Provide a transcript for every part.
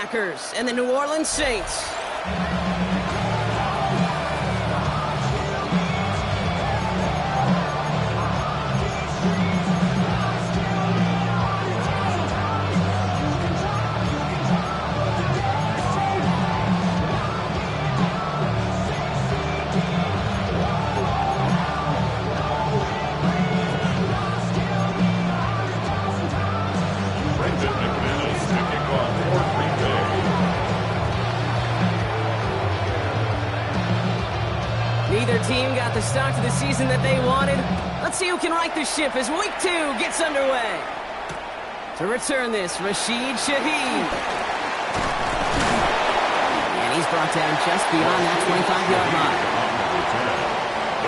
Packers and the New Orleans Saints. Neither team got the start to the season that they wanted. Let's see who can right the ship as Week 2 gets underway. To return this, Rashid Shaheed. And he's brought down just beyond that 25-yard line.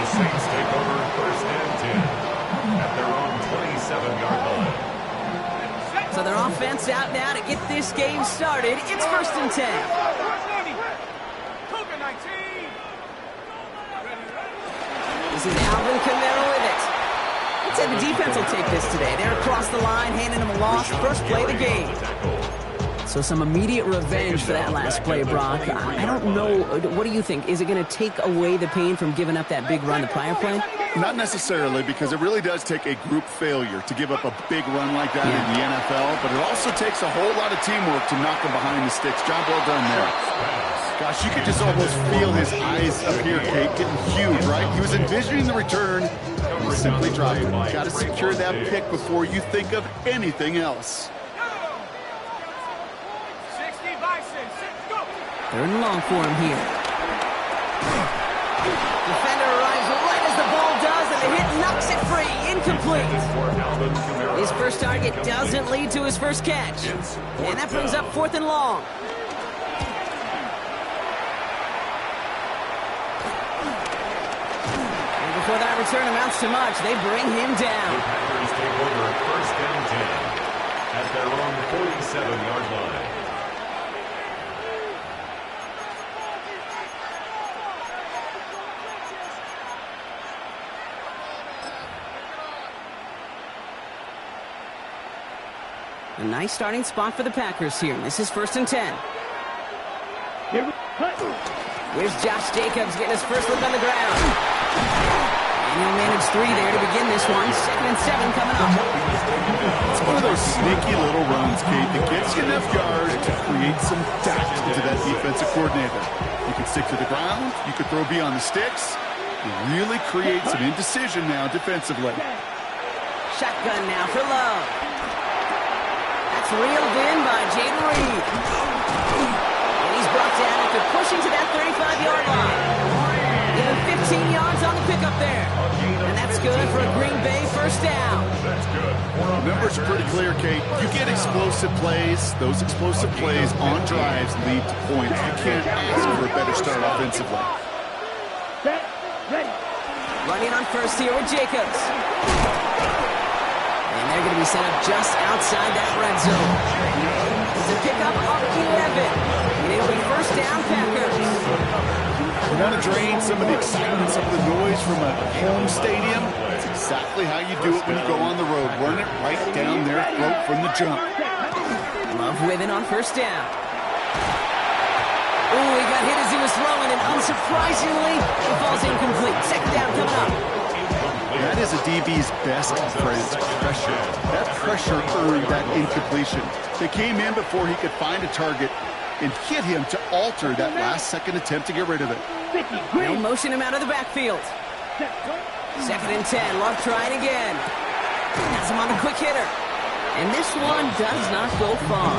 The Saints take over 1st and 10 at their own 27-yard line. So their offense out now to get this game started. It's 1st and 10. This is Alvin Kamara with it. Let's say the defense will take this today. They're across the line, handing him a loss. First play of the game. So some immediate revenge for that last play, Brock. I don't know. What do you think? Is it going to take away the pain from giving up that big run the prior play? Not necessarily, because it really does take a group failure to give up a big run like that in the NFL, but it also takes a whole lot of teamwork to knock him behind the sticks. Job well done there. Gosh, you could just almost feel his eyes up here, Kate, getting huge, right? He was envisioning the return. He simply dropped it. Got to secure that pick before you think of anything else. 3rd and long for him here. Defender arrives right as the ball does, and the hit knocks it free. Incomplete. His first target doesn't lead to his first catch. And that brings up 4th and long. And before that return amounts to much, they bring him down. The Packers take over 1st and 10 at their own 47-yard line. A nice starting spot for the Packers here. This is 1st and 10. Here's Josh Jacobs getting his first look on the ground. And he'll manage 3 there to begin this one. 2nd and 7 coming up. It's one of those sneaky little runs, Kate, that gets you enough yards to create some doubt into that defensive coordinator. You can stick to the ground. You could throw beyond the sticks. You really create some indecision now defensively. Shotgun now for Love. That's reeled in by Jaden Reed. And he's brought down after pushing to that 35-yard line. Even 15 yards on the pickup there. And that's good for a Green Bay first down. The numbers are pretty clear, Kate. You get explosive plays. Those explosive plays on drives lead to points. You can't ask for a better start offensively. Running on first here with Jacobs. And they're going to be set up just outside that red zone. It's a pickup of 11. And it'll be first down, Packers. You want to drain some of the excitement, some of the noise from a home stadium? That's exactly how you do it when you go on the road. Run it right down their throat from the jump. Love with it on first down. Ooh, he got hit as he was throwing, and unsurprisingly, he falls incomplete. 2nd down coming up. That is a DB's best friend, pressure. That pressure earned that incompletion. They came in before he could find a target and hit him to alter that last-second attempt to get rid of it. They'll motion him out of the backfield. 2nd and 10. Love trying again. Has him on the quick hitter. And this one does not go far.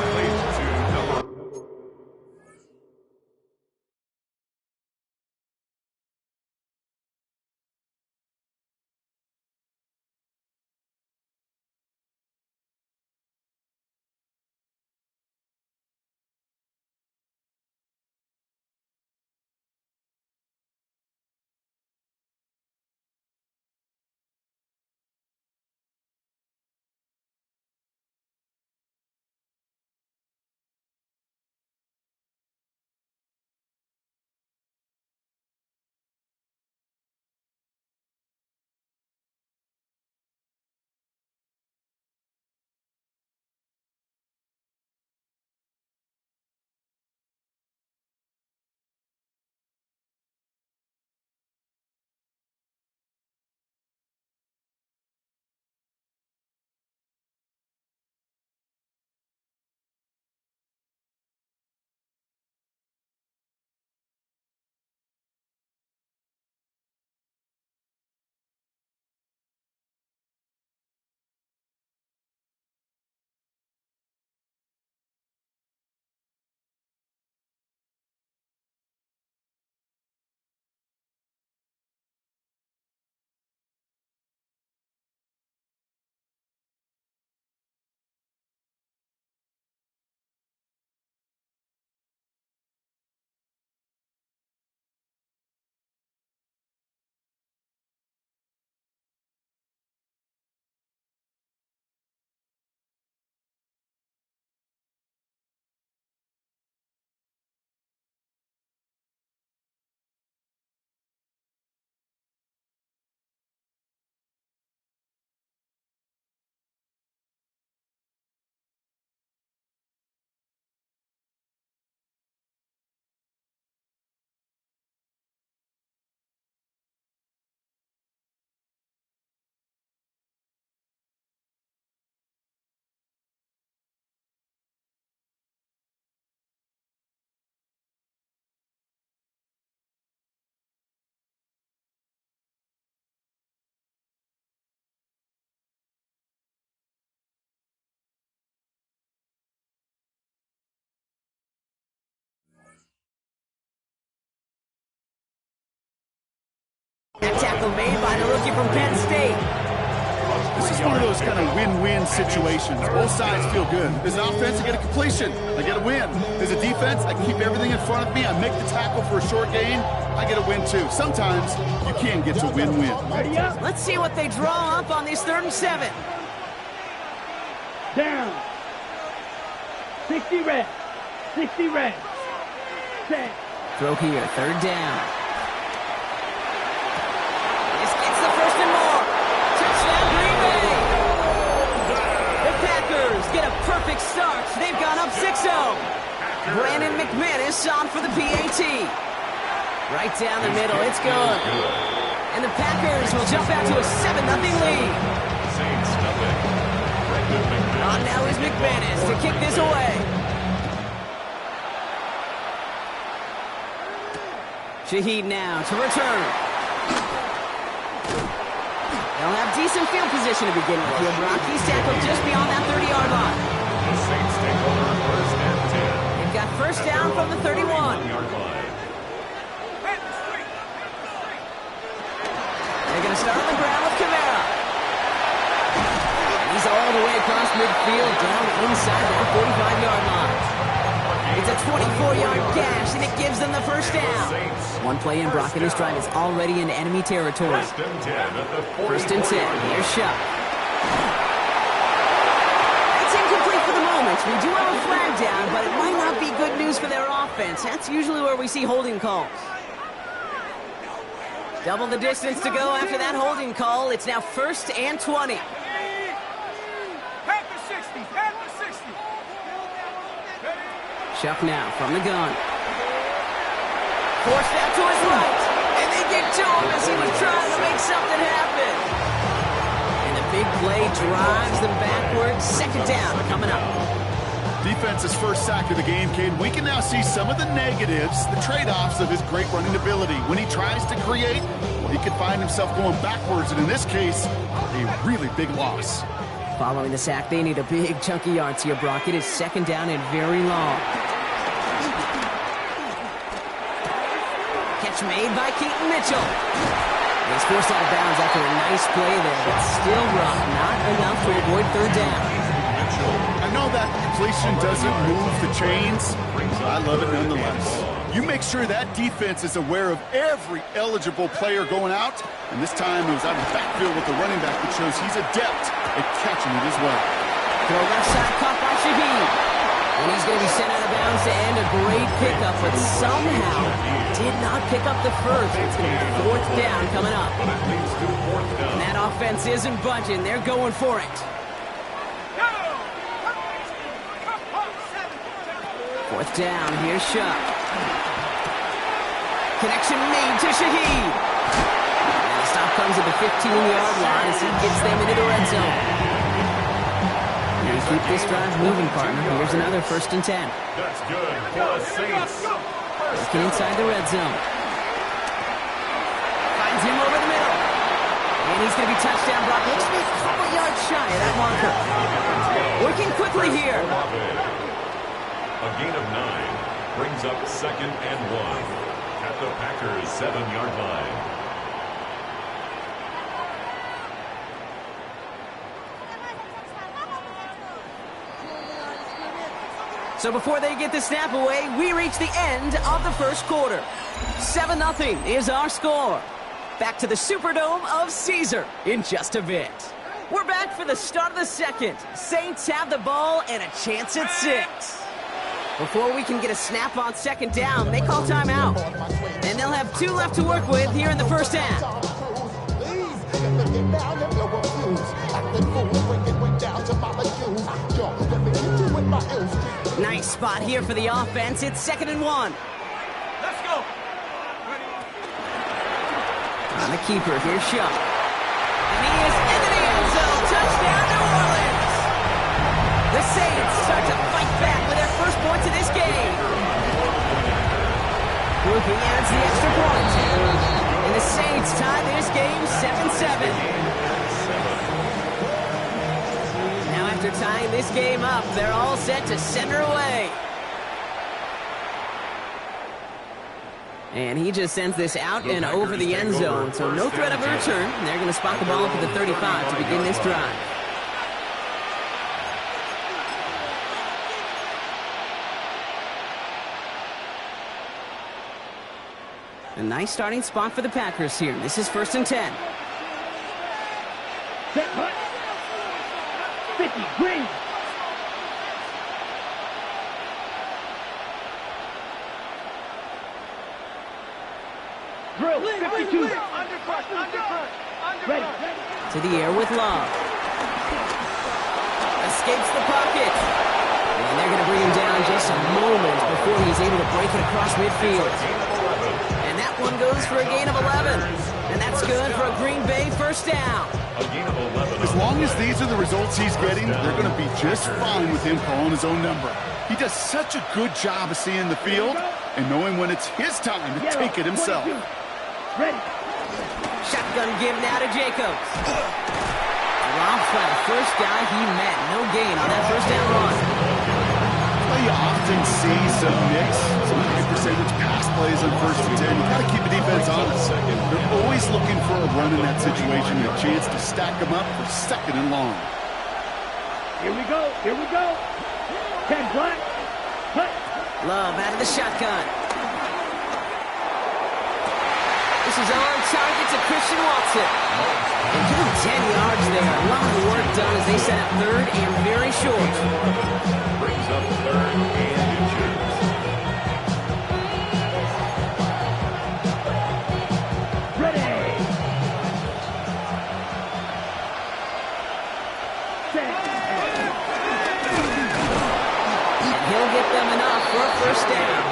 That tackle made by the rookie from Penn State. This is one of those kind of win-win situations. Both sides feel good. As an offense, I get a completion. I get a win. As a defense, I keep everything in front of me. I make the tackle for a short gain. I get a win, too. Sometimes you can get to win-win. Let's see what they draw up on this 3rd and 7. Down. 60 red. 60 red. Set. Throw here, 3rd down. This gets the 1st and more. Touchdown, Green Bay. The Packers get a perfect start. They've gone up 6-0. Brandon McManus on for the PAT. Right down the middle, it's good. And the Packers will jump out to a 7-0 lead. On now is McManus to kick this away. Shaheed now to return. They'll have decent field position to begin with. Here, Brock, he's tackled just beyond that 30-yard line. The Saints take over 1st and 10. They've got 1st down from the 31. They're going to start on the ground with Kamara. He's all the way across midfield, down inside that 45-yard line. It's a 24-yard gash, and it gives them the 1st down. One play in, Brock, and his drive is already in enemy territory. 1st and 10. Here's Shuck. It's incomplete for the moment. We do have a flag down, but it might not be good news for their offense. That's usually where we see holding calls. Double the distance to go after that holding call. It's now 1st and 20. Shuck now from the gun. Forced out to his right. And they get to him as he was trying to make something happen. And the big play drives them backwards. 2nd down coming up. Defense's first sack of the game, Cade. We can now see some of the negatives, the trade-offs of his great running ability. When he tries to create, well, he could find himself going backwards. And in this case, a really big loss. Following the sack, they need a big chunky yards here, Brock. It is 2nd down and very long. Catch made by Keaton Mitchell. He's forced out of bounds after a nice play there, but still, Brock, not enough to avoid 3rd down. I know that completion doesn't move the chains. I love it nonetheless. You make sure that defense is aware of every eligible player going out. And this time it was out of the backfield with the running back that shows he's adept at catching it as well. Throw left side caught by Shaheed. And he's going to be sent out of bounds to end a great pickup, but somehow did not pick up the 1st. It's going to be 4th down coming up. And that offense isn't budging. They're going for it. 4th down. Here's Shuck. Connection made to Shaheed. And the stop comes at the 15-yard line as he gets them into the red zone. And keep this drive moving, partner. Here's another 1st and 10. That's good for the Saints. Looking inside the red zone. Finds him over the middle. And he's going to be touchdown block. Looks to be a couple yards shy of that marker. Working quickly here. A gain of 9 brings up 2nd and 1 at the Packers' 7-yard line. So before they get the snap away, we reach the end of the 1st quarter. 7-0 is our score. Back to the Superdome of Caesar in just a bit. We're back for the start of the 2nd. Saints have the ball and a chance at 6. Before we can get a snap on 2nd down, they call timeout. And they'll have 2 left to work with here in the 1st half. Nice spot here for the offense. It's 2nd and 1. Let's go. On the keeper, here's Shuck. And he is into the end zone. Touchdown, New Orleans. The Saints start to fight back with their first points of this game. Grouping adds the extra point. And the Saints tie this game 7-7. Now after tying this game up, they're all set to send her away. And he just sends this out and over the end zone, so no threat of a return. They're going to spot the ball up at the 35 to begin this drive. A nice starting spot for the Packers here. This is 1st and 10. Set, hut. 50, green. Drill, 52. Ready. To the air with Love. Escapes the pocket. And they're going to bring him down just a moment before he's able to break it across midfield. And that one goes for a gain of 11. And that's good for a Green Bay first down. As long as these are the results he's getting, they're going to be just fine with him calling his own number. He does such a good job of seeing the field and knowing when it's his time to take it himself. Ready. Shotgun give now to Jacobs. Drops by the first guy he met. No gain on that first down run. Well, you often see some mix, some high percentage pass plays on 1st and 10. You got to keep the defense honest. They're always looking for a run in that situation, a chance to stack them up for 2nd and long. Here we go. Here we go. 10 black. Cut. Love out of the shotgun. This is on target to Christian Watson. And give him 10 yards there. A lot of work done as they set up 3rd and very short. Brings up 3rd and inches. Ready. Set. And he'll get them enough for a first down.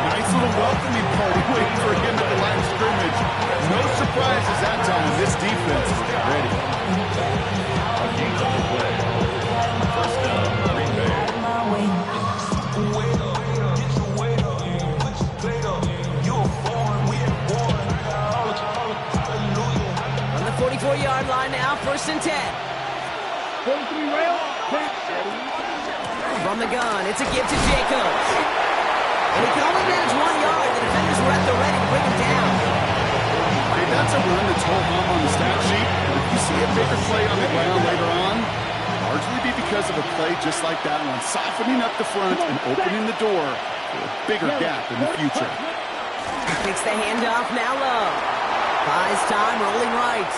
Nice little welcoming party waiting for him at the line of scrimmage. No surprises that time. This defense is ready. A gain on the play. First down, Green Bay. On the 44-yard line now, 1st and 10. 43 rail. From the gun, it's a give to Jacobs. And he can only manage 1 yard. The defenders were at the ready to bring him down. Hey, that's a run that's hold on the stat sheet. And if you see a bigger play on the ground later on, largely be because of a play just like that one, softening up the front and opening the door for a bigger gap in the future. Takes the handoff, now Love. Buys time, rolling right.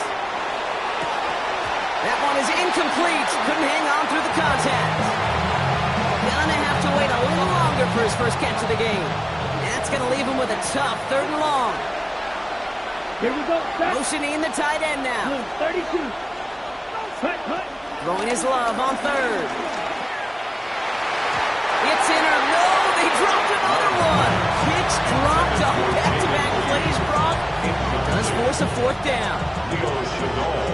That one is incomplete. Couldn't hang on through the contact. Gonna have to wait a little longer for his first catch of the game. That's gonna leave him with a tough 3rd and long. Here we go. Set. Motioning the tight end now. 32. Cut, cut. Throwing his Love on 3rd. It's in or no, they dropped another one. Kicks dropped on back-to-back plays, Brock. It does force a 4th down.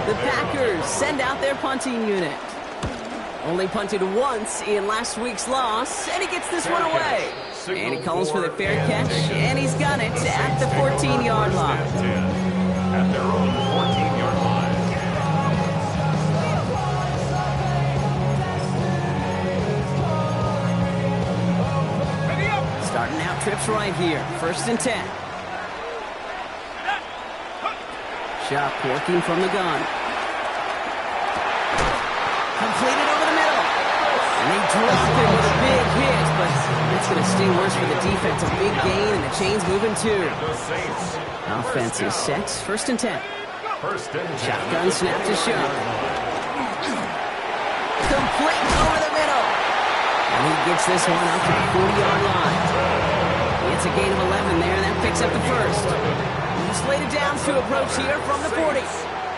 The Packers send out their punting unit. Only punted once in last week's loss, and he gets this one away. And he calls for the fair catch, and he's got it at the 14-yard line. At their own 14-yard line. Starting out trips right here. 1st and 10. Shot working from the gun. Completed over the middle. And they drop it with a big hit, but it's going to sting worse for the defense. A big gain, and the chain's moving too. Offense is set. 1st and 10. Shotgun snap to Shuck. Complete over the middle. And he gets this one up to the 40-yard line. It's a gain of 11 there, and that picks up the first. Slated downs to approach here from the 40.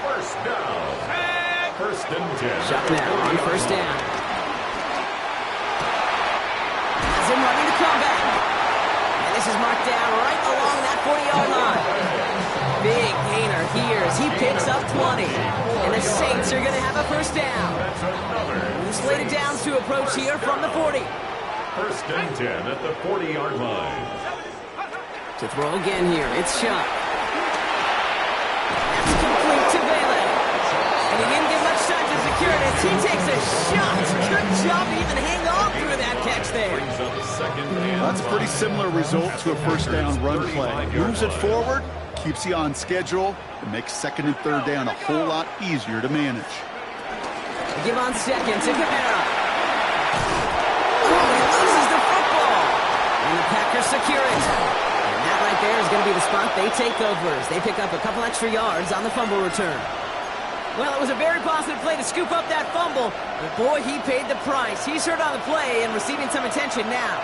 First down. 1st and 10. Shuck now on 1st down. Has him running the comeback. And this is marked down right along that 40-yard line. Big gainer here as he picks up 20. And the Saints are going to have a first down. Slated downs to approach here from the 40. 1st and 10 at the 40-yard line. To throw again here, it's Shuck. That's complete to Bailey. And he didn't get much time to Securitas, he takes a shot. Good job to even hang on through that catch there. Brings up second and That's a pretty similar result to a first down run play. Moves it forward, keeps you on schedule, and makes second and third down a whole lot easier to manage. Give on second to Camara. Oh, he loses the football. And the Packers secure it. And that right there is going to be the spot they take over as they pick up a couple extra yards on the fumble return. Well, it was a very positive play to scoop up that fumble, but boy, he paid the price. He's hurt on the play and receiving some attention now.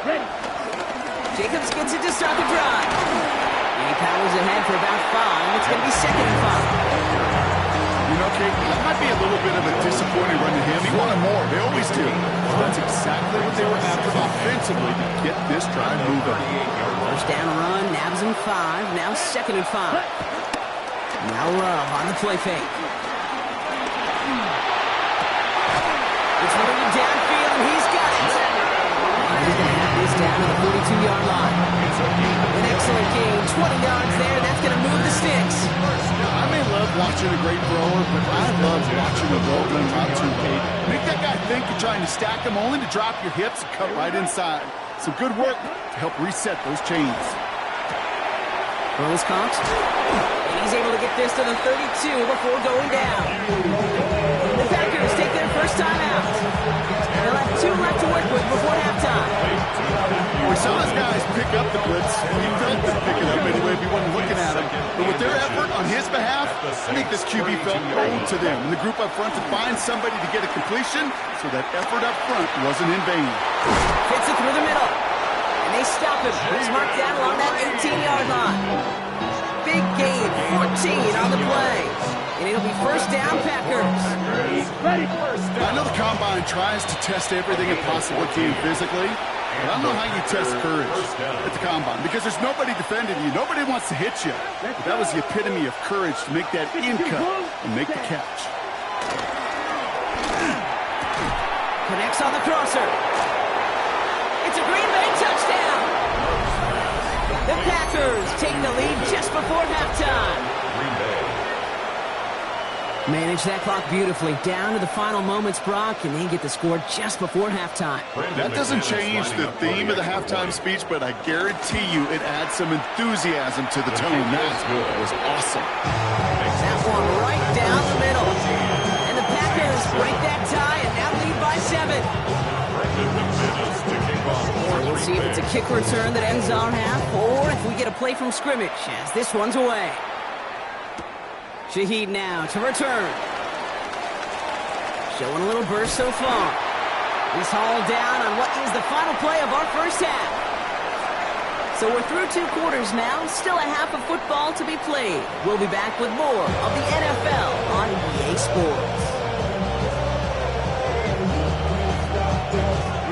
Ready. Jacobs gets it to start the drive. And he powers ahead for about 5. It's going to be second and 5. You know, Kate, that might be a little bit of a disappointing run to him. He wanted more. They always do. That's exactly what they were after offensively to get this drive moving. First down run, nabs him 5. Now second and 5. Now Love on the play fake. It's moving downfield, and he's got it. And he's going to have this down to the 42-yard line. An excellent gain, 20 yards there. That's going to move the sticks. I may love watching a great thrower, but I love watching a well-done route to Kate. Make that guy think you're trying to stack him, only to drop your hips and cut right inside. Some good work to help reset those chains. Rose Cox. And he's able to get this to the 32 before going down. The Packers take their first time out. They'll have 2 left to work with before halftime. We saw those guys pick up the blitz. He felt them pick it up anyway if he wasn't looking at him. But with their effort on his behalf, I think this QB felt owed to them. And the group up front to find somebody to get a completion, so that effort up front wasn't in vain. Fits it through the middle. And they stop him. He's marked down along that 18-yard line. Big gain, 14 on the play. And it'll be first down, Packers. Ready. I know the Combine tries to test everything it possibly can physically, but I don't know how you test courage at the Combine, because there's nobody defending you. Nobody wants to hit you. But that was the epitome of courage to make that in cut and make the catch. Connects on the crosser. It's a Green Bay touchdown. The Packers take the lead just before halftime. Green Bay. Manage that clock beautifully. Down to the final moments, Brock, and they get the score just before halftime. That doesn't change the theme of the halftime speech, but I guarantee you it adds some enthusiasm to the tone. That was awesome. That one right down the middle. And the Packers break that tie and now lead by 7. We'll see if it's a kick return that ends on half, or if we get a play from scrimmage as this one's away. Shaheed now to return. Showing a little burst so far. He's hauled down on what is the final play of our first half. So we're through 2 quarters now, still a half of football to be played. We'll be back with more of the NFL on EA Sports.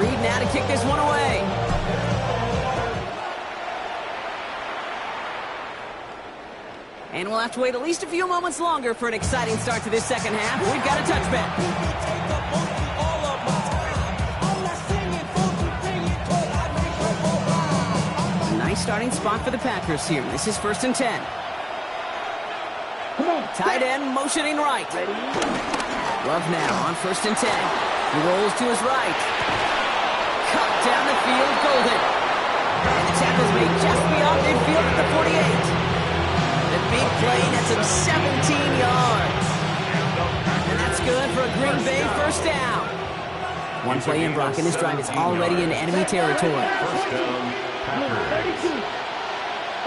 Reed now to kick this one away. And we'll have to wait at least a few moments longer for an exciting start to this second half. We've got a touchback. A nice starting spot for the Packers here. This is 1st and 10. Tight end motioning right. Love now on 1st and 10. He rolls to his right. Cut down the field, Golden. And the tackle's made just beyond midfield at the 48. The big play nets him 17 yards. And that's good for a Green Bay first down. One play in, Brock, and this drive is already in enemy territory. First down, Packers. 32.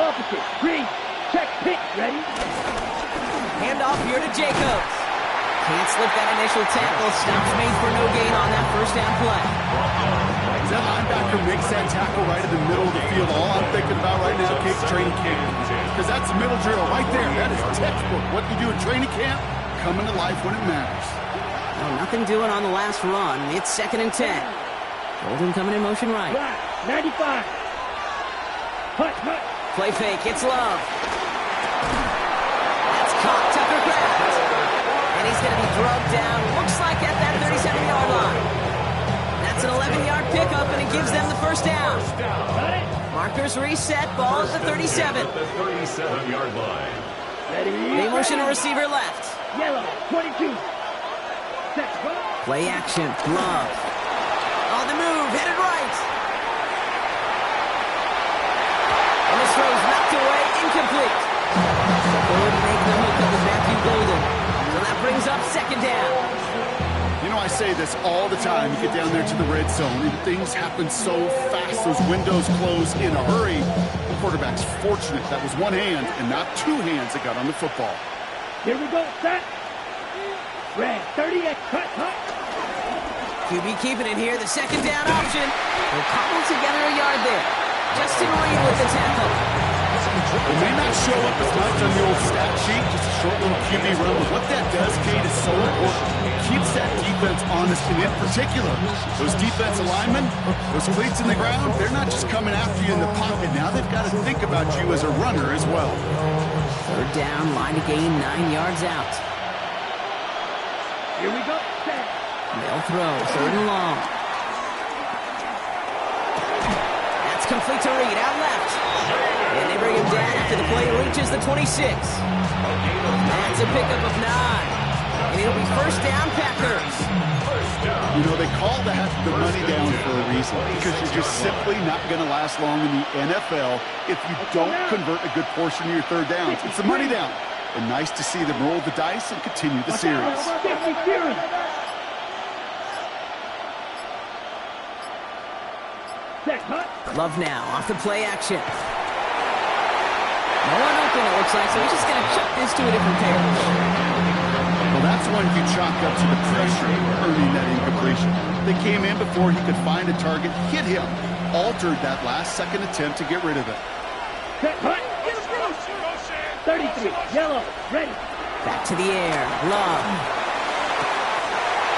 Opposite. Green. Check pitch. Ready? Handoff here to Jacobs. Can't slip that initial tackle. Stops made for no gain on that first down play. That linebacker makes that tackle right in the middle of the field. All I'm thinking about right now, Kate's training camp. Because that's the middle drill right there. That is textbook. What you do in training camp, coming to life when it matters. Well, nothing doing on the last run. It's 2nd and 10. Golden coming in motion right. 95. Hut. Play fake. It's Love. That's caught. Tucker grabs. And he's going to be drugged down. Looks like at that 37-yard line. That's an 11-yard pickup, and it gives them the first down. Markers reset. Ball at the 37. The 37-yard line. They motion a receiver left. Yellow, 22. Set. Play action. Love. On the move. Headed right. And this throw's knocked away. Incomplete. Couldn't make the hook up with Matthew Golden. So that brings up second down. You know, I say this all the time. You get down there to the red zone, and things happen so fast. Those windows close in a hurry. The quarterback's fortunate that was one hand and not two hands that got on the football. Here we go, set. Red, 38, cut. QB keeping it here, the second down option. They'll cobble together a yard there. Justin Reed with the tackle. It may not show up as much on the old stat sheet, just a short little QB run, but what that does, Kate, is so important. It keeps that defense honest, and in particular, those defensive linemen, those cleats in the ground, they're not just coming after you in the pocket. Now they've got to think about you as a runner as well. Third down, line to gain 9 yards out. Here we go, set. They'll throw, third and long. That's complete to Reed, out left. And they bring him down after the play reaches the 26. That's a pickup of 9. And it'll be first down, Packers. You know, they call that the money down for a reason, because you're just simply not going to last long in the NFL if you don't convert a good portion of your third downs. It's the money down. And nice to see them roll the dice and continue the series. Love now, off the play action. No one open, it looks like, so he's just going to chuck this to a different pair. Well, that's one you chalk up to the pressure earning that incompletion. They came in before he could find a target, hit him, altered that last-second attempt to get rid of it. 33, yellow, ready. Back to the air, Love.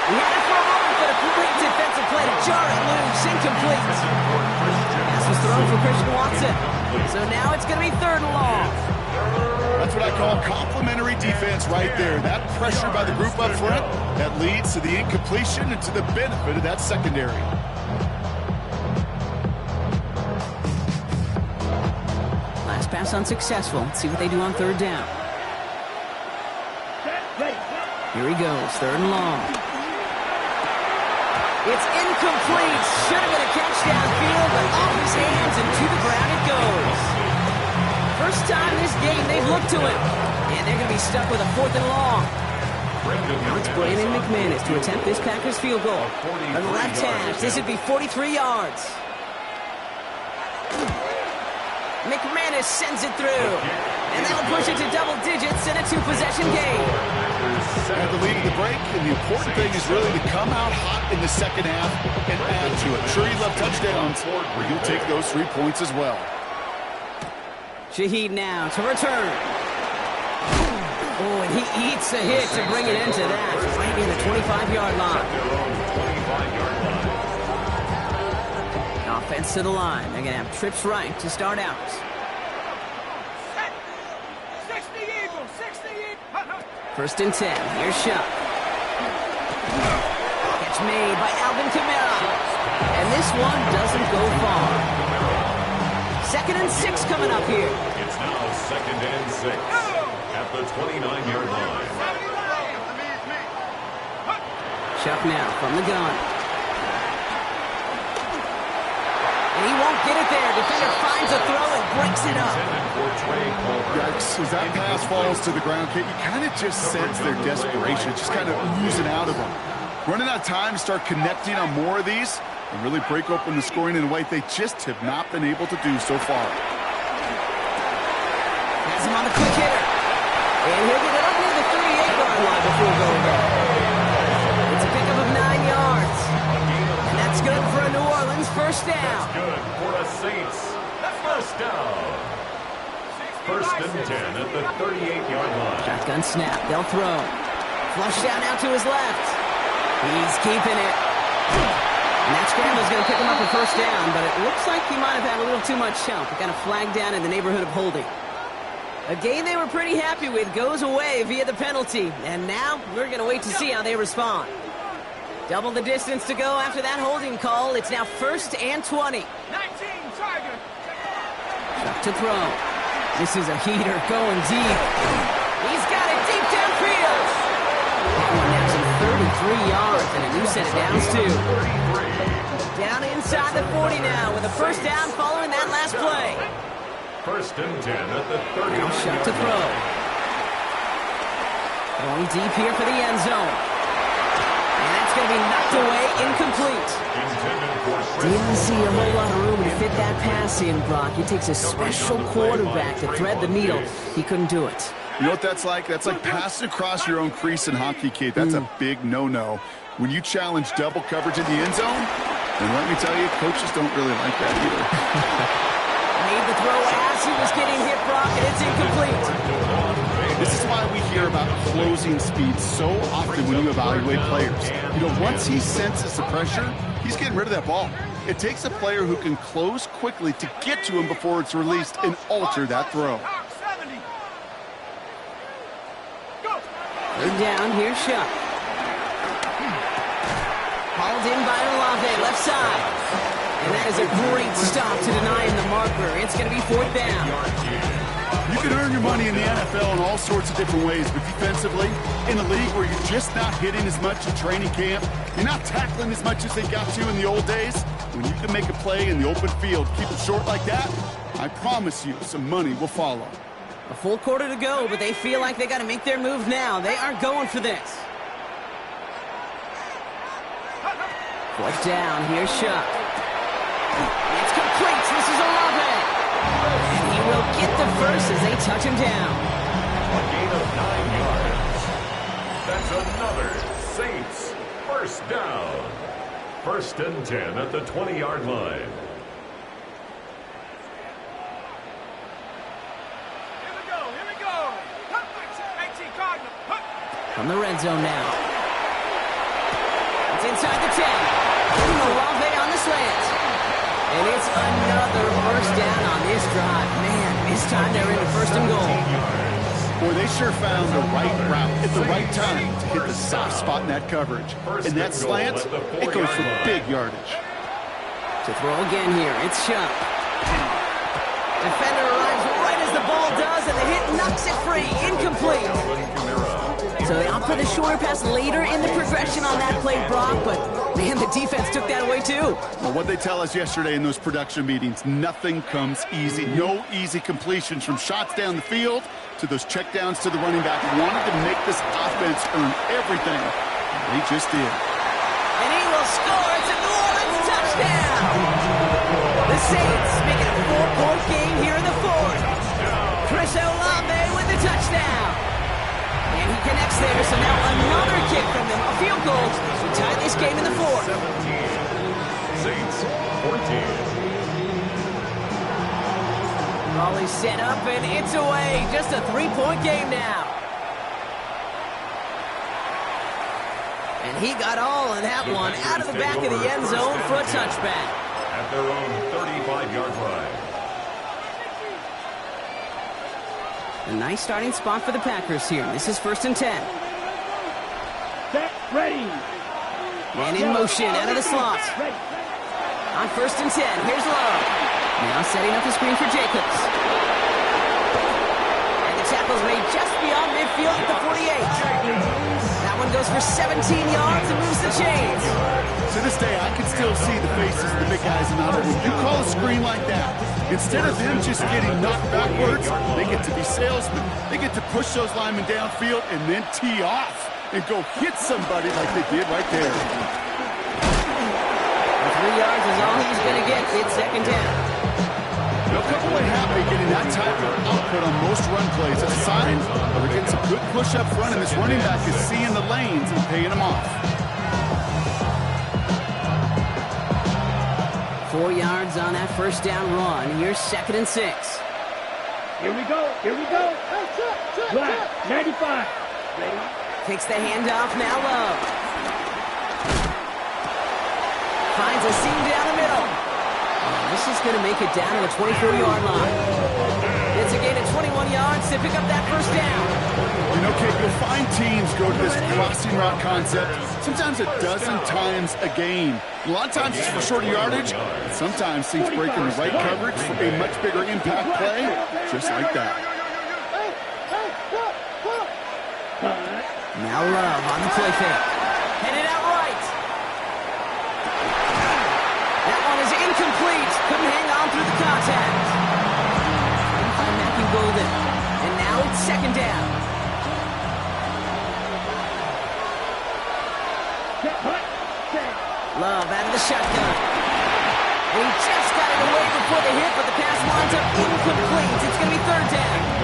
He had it for a moment, but a great defensive play to jar it loose, incomplete. Pass was thrown for Christian Watson. So now it's going to be third and long. That's what I call complimentary defense right there. That pressure by the group up front, that leads to the incompletion and to the benefit of that secondary. Last pass unsuccessful. Let's see what they do on third down. Here he goes, third and long. It's incomplete. Should have been a catch downfield, but off his hands and to the ground it goes. First time this game they've looked to him, and they're going to be stuck with a fourth and long. Now it's Brandon McManus to attempt this Packers field goal. On the left hash, this would be 43 yards. McManus sends it through, and that'll push it to double digits in a two-possession game. Had the lead of the break, and the important thing is really to come out hot in the second half and add to it. Sure, you love touchdowns, but you'll take those 3 points as well. Shaheed now to return. Oh, and he eats a hit to bring it into that, right near the 25-yard line. Offense to the line. They're going to have trips right to start out. 60 Eagles, 60 Eagles. First and 10. Here's Shuck. Catch made by Alvin Kamara. And this one doesn't go far. 2nd and 6 coming up here. It's now 2nd and 6 at the 29-yard line. Shuck now from the gun. And he won't get it there. Defender finds a throw and breaks it up. Yikes, as that pass falls to the ground, Kate, you kind of just sense their desperation. It's just kind of oozing out of them. Running out of time to start connecting on more of these and really break open the scoring in a way they just have not been able to do so far. Has him on the quick hitter. And he'll get it up near the 38-yard line before going back. It's a pickup of 9 yards. And that's good for a New Orleans first down. That's good for a Saints. First down. 1st and 10 at the 38-yard line. Shotgun snap. They'll throw. Flush down out to his left. He's keeping it. And that scramble's going to pick him up a first down, but it looks like he might have had a little too much help. It got a flag down in the neighborhood of holding. A game they were pretty happy with goes away via the penalty. And now we're going to wait to see how they respond. Double the distance to go after that holding call. It's now 1st and 20. 19, Tiger. Chuck to throw. This is a heater going deep. He's got it deep downfield. That one now's in 33 yards, and a new set of downs, too. Down inside the 40 now with a first down following that last play. First and 10 at the 30. Now shut to throw. Going deep here for the end zone. And that's going to be knocked away, incomplete. Didn't see a whole lot of room to fit that pass in, Brock. It takes a special quarterback to thread the needle. He couldn't do it. You know what that's like? That's like passing across your own crease in hockey, Kate. That's a big no-no. When you challenge double coverage in the end zone, and let me tell you, coaches don't really like that either. Made the throw as he was getting hit, Brock, and it's incomplete. This is why we hear about closing speed so often when you evaluate players. You know, once he senses the pressure, he's getting rid of that ball. It takes a player who can close quickly to get to him before it's released and alter that throw. Third down, here's Shuck. Hauled in by Olave, left side. And that is a great stop to deny him the marker. It's going to be fourth down. You can earn your money in the NFL in all sorts of different ways, but defensively, in a league where you're just not hitting as much in training camp, you're not tackling as much as they got to in the old days, when you can make a play in the open field, keep it short like that, I promise you some money will follow. A full quarter to go, but they feel like they got to make their move now. They are going for this. Fourth down, here's Shuck. It's complete. This is Olave. And he will get the first as they touch him down. A gain of 9 yards. That's another Saints first down. First and 10 at the 20-yard line. From the red zone now. It's inside the 10. Olave on the slant. And it's another first down on this drive. Man, this time they're in the first and goal. Boy, they sure found the right route at the right time to hit the soft spot in that coverage. And that slant, it goes for big yardage. To throw again here, it's Shuck. Defender arrives right as the ball does, and the hit knocks it free. Incomplete. So they opt for the shorter pass later in the progression on that play, Brock, but man, the defense took that away too. Well, what they tell us yesterday in those production meetings, nothing comes easy. No easy completions from shots down the field to those checkdowns to the running back. Wanted to make this offense earn everything. They just did. And he will score. It's a New Orleans touchdown. The Saints make it a 4-point game here in the fourth. Chris Olave with the touchdown. And he connects there, so now another kick from them. A field goal to tie this game in the fourth. 17. Saints 14. Ball is set up, and it's away. Just a 3-point game now. And he got all of that one out of the back of the end zone for a touchback. At their own 35-yard line. A nice starting spot for the Packers here. This is first and 10. Set, ready. Man in motion out of the slot. On first and 10, here's Love. Now setting up the screen for Jacobs. And the tackle's made just beyond midfield at the 48. That one goes for 17 yards and moves the chains. To this day, I can still see the faces of the big guys in the huddle. When you call a screen like that, instead of them just getting knocked backwards, they get to be salesmen. They get to push those linemen downfield and then tee off and go hit somebody like they did right there. 3 yards is all he's going to get. It's second down. They'll come away happy getting that type of output on most run plays. It's a sign that we're getting some good push up front, and this running back is seeing the lanes and paying them off. 4 yards on that first down run. Here's second and 6. Here we go. Here we go. Black, 95. Ready? Takes the handoff, now Love. Finds a seam down the middle. This is going to make it down to the 24-yard line. It's a gain of 21 yards to pick up that first down. You know, Kate, you'll find teams go to this crossing route concept sometimes a dozen times a game. A lot of times it's for shorter yardage, but sometimes teams break in the right coverage for a much bigger impact play, just like that. Now Love on the play fake. Headed out right. That one is incomplete. Couldn't hang on through the contact. Couldn't find Matthew Golden. And now it's second down. Love out of the shotgun. He just got it away before the hit, but the pass winds up incomplete. It's going to be third down.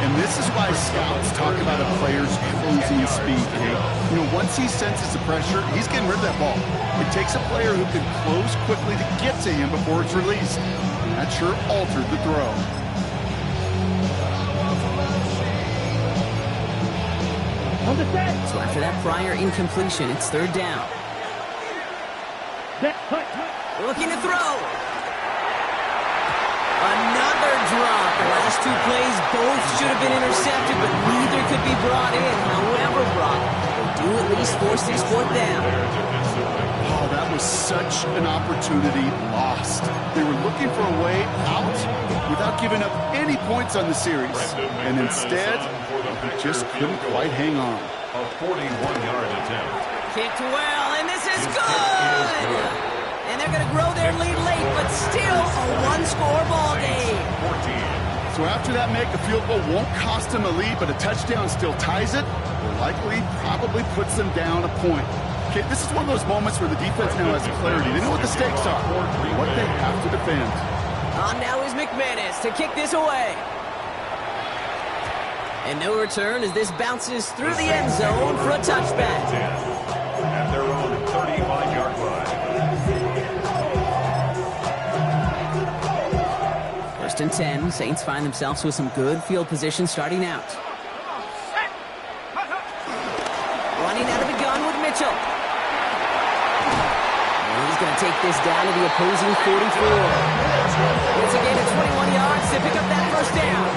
And this is why scouts talk about a player's closing speed, Kate. You know, once he senses the pressure, he's getting rid of that ball. It takes a player who can close quickly to get to him before it's released. And that sure altered the throw. So after that prior incompletion, it's third down. Looking to throw. Another drop. The last two plays both should have been intercepted, but neither could be brought in. However, Brock, they do at least force this fourth down. Oh, that was such an opportunity lost. They were looking for a way out without giving up any points on the series. And instead, they just couldn't quite hang on. A 41-yard attempt. Kicked well, and this is good! And they're going to grow their lead late, but still a one-score ball game. So after that make, a field goal won't cost them a lead, but a touchdown still ties it, or likely probably puts them down a point. Okay, this is one of those moments where the defense now has clarity. They know what the stakes are, what they have to defend. On now is McManus to kick this away. And no return as this bounces through the end zone for a touchback. At their own 35-yard line. First and 10, Saints find themselves with some good field position starting out. Running out of the gun with Mitchell. And he's going to take this down to the opposing 44. It's a gain of 21 yards to pick up that first down.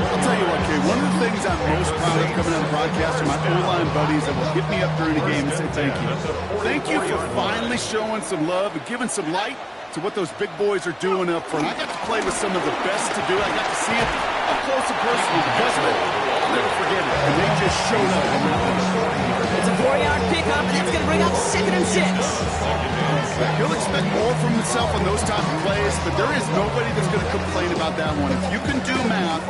I'll tell you what, Kay, one of the things I'm most proud of coming on the broadcast are my O-line buddies that will hit me up during the game and say thank you. Thank you for finally showing some love and giving some light to what those big boys are doing up front. I got to play with some of the best to do. I got to see it up close and personal because of it. I'll never forget it. And they just showed up on that one. It's a 4-yard pickup, and that's going to bring up 2nd and 6. He'll expect more from himself on those type of plays, but there is nobody that's going to complain about that one. If you can do math,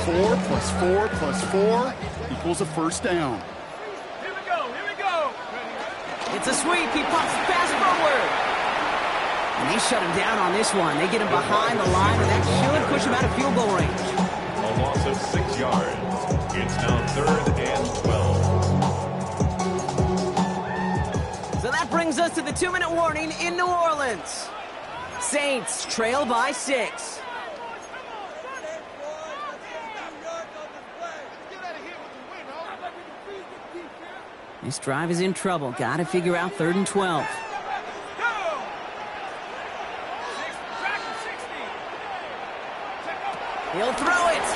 4 plus 4 plus 4 equals a first down. Here we go, here we go. It's a sweep. He pops the pass forward. And they shut him down on this one. They get him behind the line, and that should push him out of field goal range. A loss of 6 yards. It's now 3rd and 12. So that brings us to the 2-minute warning in New Orleans. Saints trail by 6. This drive is in trouble. Got to figure out 3rd and 12. He'll throw it.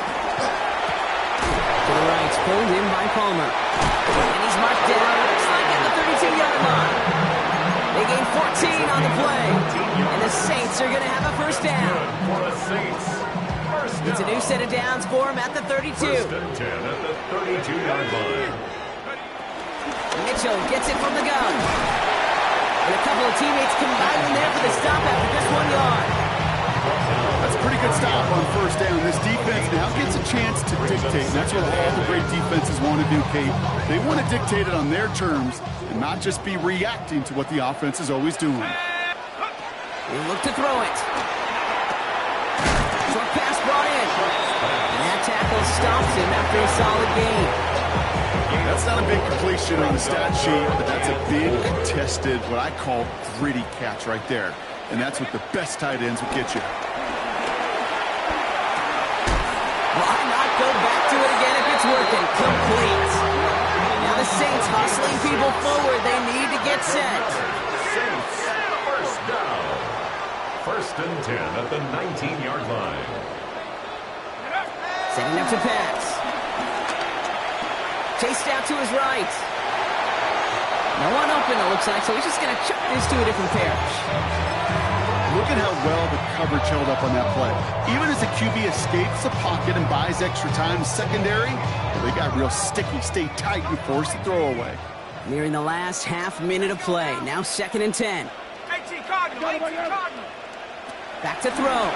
To the right, pulled in by Palmer. And he's marked down, looks like at the 32-yard line. They gain 14 on the play. And the Saints are going to have a first down. It's a new set of downs for him at the 32. First and 10 at the 32-yard line. Mitchell gets it from the gun. And a couple of teammates combining there for the stop after just 1 yard. That's a pretty good stop on first down. This defense now gets a chance to dictate. And that's what all the great defenses want to do, Kate. They want to dictate it on their terms and not just be reacting to what the offense is always doing. They look to throw it. Short pass brought in. And that tackle stops him after a solid gain. That's not a big completion on the stat sheet, but that's a big contested, what I call gritty catch right there. And that's what the best tight ends will get you. Why not go back to it again if it's working? Complete. Now the Saints hustling people forward. They need to get set. Saints, first down. First and 10 at the 19-yard line. Setting up to pass. Chased out to his right. No one open, it looks like, so he's just going to chuck this to a different pair. Look at how well the coverage held up on that play. Even as the QB escapes the pocket and buys extra time secondary, well, they got real sticky, stay tight, and force the throwaway. Nearing the last half minute of play. Now 2nd and 10. Back to throw.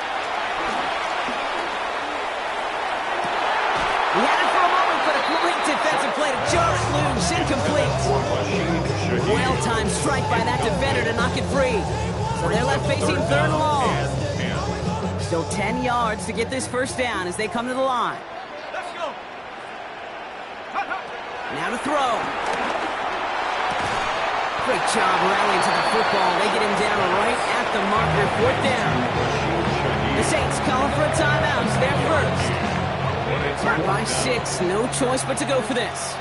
He had it for a moment, but a great defensive play to jar it loose. Incomplete. Well-timed strike by that defender to knock it free. So they're left facing 3rd and long. Still 10 yards to get this first down as they come to the line. Let's go. Now to throw. Great job rallying to the football. They get him down right at the marker. 4th down. The Saints calling for a timeout. It's their first. Down by 6. No choice but to go for this.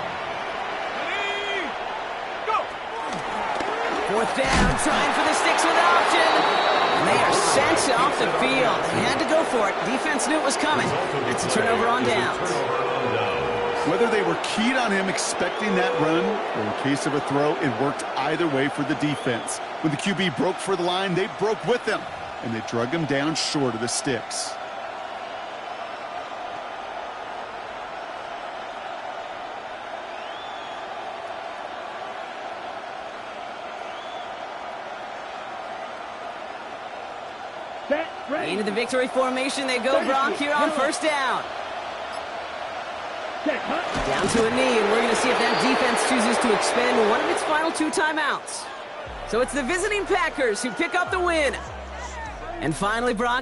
4th down. Trying for the sticks with an option. And they are sent off the field. They had to go for it. Defense knew it was coming. It's a turnover on downs. Whether they were keyed on him expecting that run, or in case of a throw, it worked either way for the defense. When the QB broke for the line, they broke with him, and they drug him down short of the sticks. Into the victory formation they go, Brock, here on 1st down. Down to a knee, and we're going to see if that defense chooses to expend one of its final 2 timeouts. So it's the visiting Packers who pick up the win. And finally, Brock,